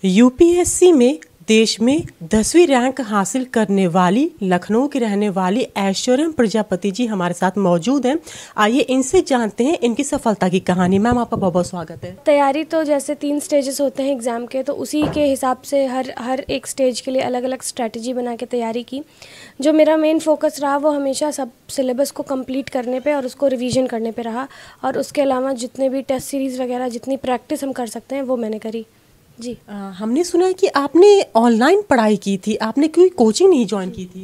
UPSC में देश में 10वीं रैंक हासिल करने वाली लखनऊ की रहने वाली ऐश्वर्या प्रजापति जी हमारे साथ मौजूद हैं। आइए इनसे जानते हैं इनकी सफलता की कहानी। मैम आपका बहुत बहुत स्वागत है। तैयारी तो जैसे 3 स्टेजेस होते हैं एग्ज़ाम के, तो उसी के हिसाब से हर एक स्टेज के लिए अलग अलग स्ट्रैटेजी बना के तैयारी की। जो मेरा मेन फोकस रहा वो हमेशा सब सिलेबस को कंप्लीट करने पे और उसको रिवीजन करने पे रहा, और उसके अलावा जितने भी टेस्ट सीरीज़ वगैरह जितनी प्रैक्टिस हम कर सकते हैं वो मैंने करी जी। हमने सुना है कि आपने ऑनलाइन पढ़ाई की थी, आपने कोई कोचिंग नहीं ज्वाइन की थी?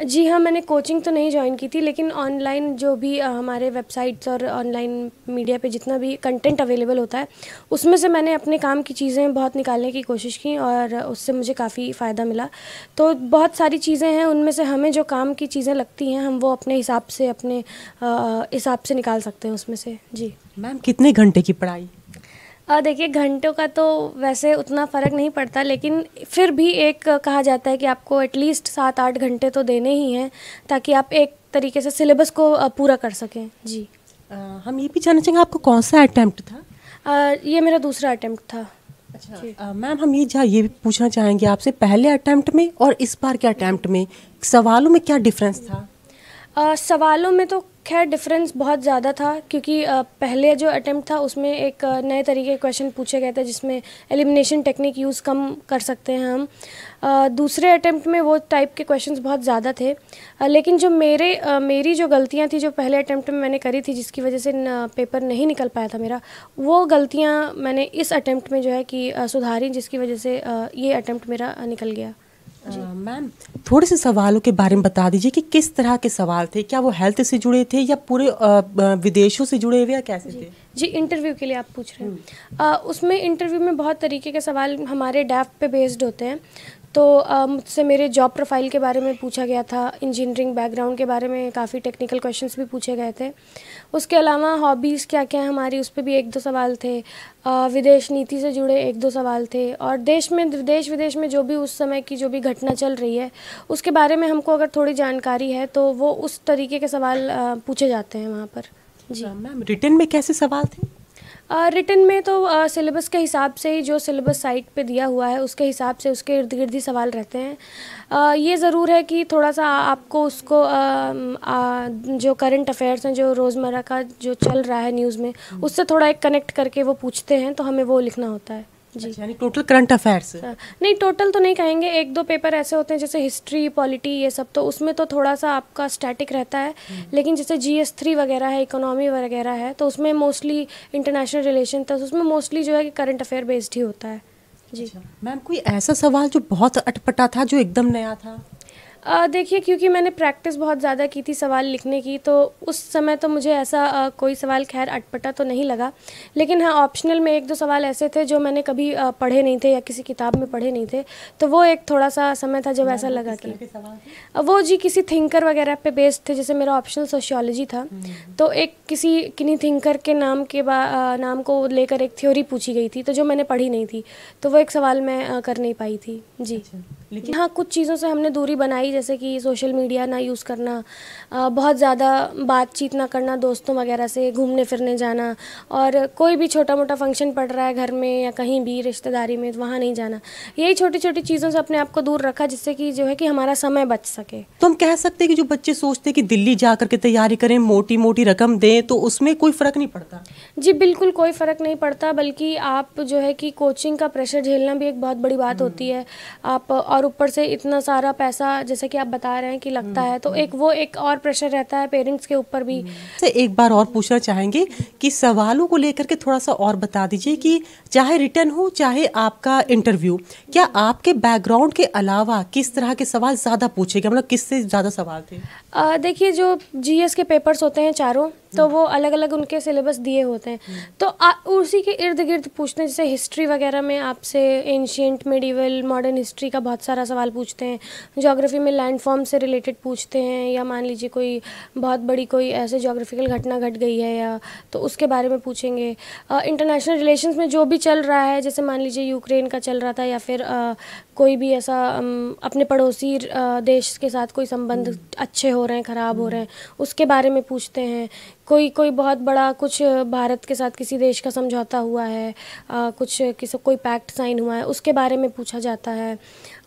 जी हाँ, मैंने कोचिंग तो नहीं ज्वाइन की थी, लेकिन ऑनलाइन जो भी हमारे वेबसाइट्स और ऑनलाइन मीडिया पे जितना भी कंटेंट अवेलेबल होता है उसमें से मैंने अपने काम की चीज़ें बहुत निकालने की कोशिश की और उससे मुझे काफ़ी फ़ायदा मिला। तो बहुत सारी चीज़ें हैं, उनमें से हमें जो काम की चीज़ें लगती हैं हम वो अपने हिसाब से निकाल सकते हैं उसमें से जी। मैम कितने घंटे की पढ़ाई? देखिए, घंटों का तो वैसे उतना फ़र्क नहीं पड़ता, लेकिन फिर भी एक कहा जाता है कि आपको एटलीस्ट 7-8 घंटे तो देने ही हैं ताकि आप एक तरीके से सिलेबस को पूरा कर सकें जी। हम ये भी जानना चाहेंगे आपको कौन सा अटेम्प्ट था? ये मेरा दूसरा अटेम्प्ट था। अच्छा मैम, हम ये भी पूछना चाहेंगे आपसे, पहले अटेम्प्ट में और इस बार के अटेम्प्ट में सवालों में क्या डिफरेंस था? सवालों में तो खैर डिफरेंस बहुत ज़्यादा था, क्योंकि पहले जो अटेम्प्ट था उसमें एक नए तरीके के क्वेश्चन पूछे गए थे जिसमें एलिमिनेशन टेक्निक यूज़ कम कर सकते हैं हम। दूसरे अटेम्प्ट में वो टाइप के क्वेश्चंस बहुत ज़्यादा थे, लेकिन जो मेरी जो गलतियां थी जो पहले अटेम्प्ट में मैंने करी थी जिसकी वजह से पेपर नहीं निकल पाया था मेरा, वो गलतियां मैंने इस अटेम्प्ट में जो है कि सुधारी, जिसकी वजह से ये अटेम्प्ट मेरा निकल गया। मैम थोड़े से सवालों के बारे में बता दीजिए कि किस तरह के सवाल थे, क्या वो हेल्थ से जुड़े थे या पूरे विदेशों से जुड़े हुए या कैसे थे? जी, इंटरव्यू के लिए आप पूछ रहे हैं। उसमें इंटरव्यू में बहुत तरीके के सवाल हमारे डैफ पे बेस्ड होते हैं। तो मुझसे मेरे जॉब प्रोफाइल के बारे में पूछा गया था, इंजीनियरिंग बैकग्राउंड के बारे में काफ़ी टेक्निकल क्वेश्चंस भी पूछे गए थे। उसके अलावा हॉबीज़ क्या क्या हैं हमारी, उस पर भी 1-2 सवाल थे। विदेश नीति से जुड़े 1-2 सवाल थे, और देश विदेश में जो भी उस समय की जो भी घटना चल रही है उसके बारे में हमको अगर थोड़ी जानकारी है तो वो उस तरीके के सवाल पूछे जाते हैं वहाँ पर जी। मैम रिटन में कैसे सवाल थे? रिटन में तो सिलेबस के हिसाब से ही, जो सिलेबस साइट पे दिया हुआ है उसके हिसाब से उसके इर्द गिर्द ही सवाल रहते हैं। ये ज़रूर है कि थोड़ा सा आपको उसको जो करंट अफेयर्स हैं, जो रोज़मर्रा का जो चल रहा है न्यूज़ में, उससे थोड़ा एक कनेक्ट करके वो पूछते हैं, तो हमें वो लिखना होता है जी। अच्छा, यानी टोटल करंट अफेयर्स? नहीं, टोटल तो नहीं कहेंगे, 1-2 पेपर ऐसे होते हैं जैसे हिस्ट्री, पॉलिटी, ये सब, तो उसमें तो थोड़ा सा आपका स्टैटिक रहता है। लेकिन जैसे GS3 वगैरह है, इकोनॉमी वगैरह है, तो उसमें मोस्टली इंटरनेशनल रिलेशन, तो उसमें मोस्टली जो है कि करंट अफेयर बेस्ड ही होता है जी। मैम कोई ऐसा सवाल जो बहुत अटपटा था, जो एकदम नया था? देखिए, क्योंकि मैंने प्रैक्टिस बहुत ज़्यादा की थी सवाल लिखने की, तो उस समय तो मुझे ऐसा कोई सवाल खैर अटपटा तो नहीं लगा। लेकिन हाँ, ऑप्शनल में 1-2 सवाल ऐसे थे जो मैंने कभी पढ़े नहीं थे या किसी किताब में पढ़े नहीं थे, तो वो एक थोड़ा सा समय था जब ऐसा लगा कि वो जी किसी थिंकर वगैरह पे बेस्ड थे। जैसे मेरा ऑप्शनल सोशियोलॉजी था, तो एक किन्हीं थिंकर के नाम को लेकर एक थ्योरी पूछी गई थी, तो जो मैंने पढ़ी नहीं थी, तो वो एक सवाल मैं कर नहीं पाई थी जी। लेकिन हाँ, कुछ चीज़ों से हमने दूरी बनाई, जैसे कि सोशल मीडिया ना यूज़ करना, बहुत ज़्यादा बातचीत ना करना दोस्तों वगैरह से, घूमने फिरने जाना, और कोई भी छोटा मोटा फंक्शन पड़ रहा है घर में या कहीं भी रिश्तेदारी में, वहाँ नहीं जाना। यही छोटी छोटी चीज़ों से अपने आप को दूर रखा, जिससे कि जो है कि हमारा समय बच सके। तो हम कह सकते हैं कि जो बच्चे सोचते हैं कि दिल्ली जा करके तैयारी करें, मोटी मोटी रकम दें, तो उसमें कोई फ़र्क नहीं पड़ता? जी बिल्कुल, कोई फ़र्क नहीं पड़ता, बल्कि आप जो है कि कोचिंग का प्रेशर झेलना भी एक बहुत बड़ी बात होती है। आप और ऊपर से इतना सारा पैसा जैसे कि आप बता रहे हैं कि लगता है, तो एक और प्रेशर रहता है पेरेंट्स के ऊपर भी। से एक बार और पूछना चाहेंगे कि सवालों को लेकर के थोड़ा सा और बता दीजिए कि चाहे रिटर्न हो चाहे आपका इंटरव्यू, क्या आपके बैकग्राउंड के अलावा किस तरह के सवाल ज़्यादा पूछे गए, मतलब किससे ज़्यादा सवाल थे? देखिए, जो GS के पेपर्स होते हैं चारों, तो वो अलग अलग उनके सिलेबस दिए होते हैं, तो उसी के इर्द गिर्द पूछते हैं। जैसे हिस्ट्री वगैरह में आपसे एंशियंट, मेडिवल, मॉडर्न हिस्ट्री का बहुत सारा सवाल पूछते हैं। ज्योग्राफी में लैंडफॉर्म से रिलेटेड पूछते हैं, या मान लीजिए कोई बहुत बड़ी कोई ऐसे ज्योग्राफिकल घटना घट गई है या, तो उसके बारे में पूछेंगे। इंटरनेशनल रिलेशंस में जो भी चल रहा है, जैसे मान लीजिए यूक्रेन का चल रहा था, या फिर कोई भी ऐसा अपने पड़ोसी देश के साथ कोई संबंध अच्छे हो रहे हैं, ख़राब हो रहे हैं, उसके बारे में पूछते हैं। कोई बहुत बड़ा कुछ भारत के साथ किसी देश का समझौता हुआ है, कोई पैक्ट साइन हुआ है, उसके बारे में पूछा जाता है।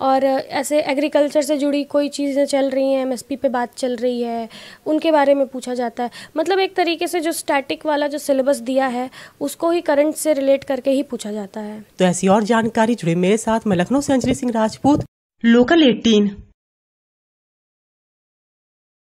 और ऐसे एग्रीकल्चर से जुड़ी कोई चीज़ें चल रही हैं, एमएसपी पे बात चल रही है, उनके बारे में पूछा जाता है। मतलब एक तरीके से जो स्टैटिक वाला जो सिलेबस दिया है उसको ही करंट से रिलेट करके ही पूछा जाता है। तो ऐसी और जानकारी जुड़े मेरे साथ, मैं लखनऊ से अंजलि सिंह राजपूत, लोकल 18।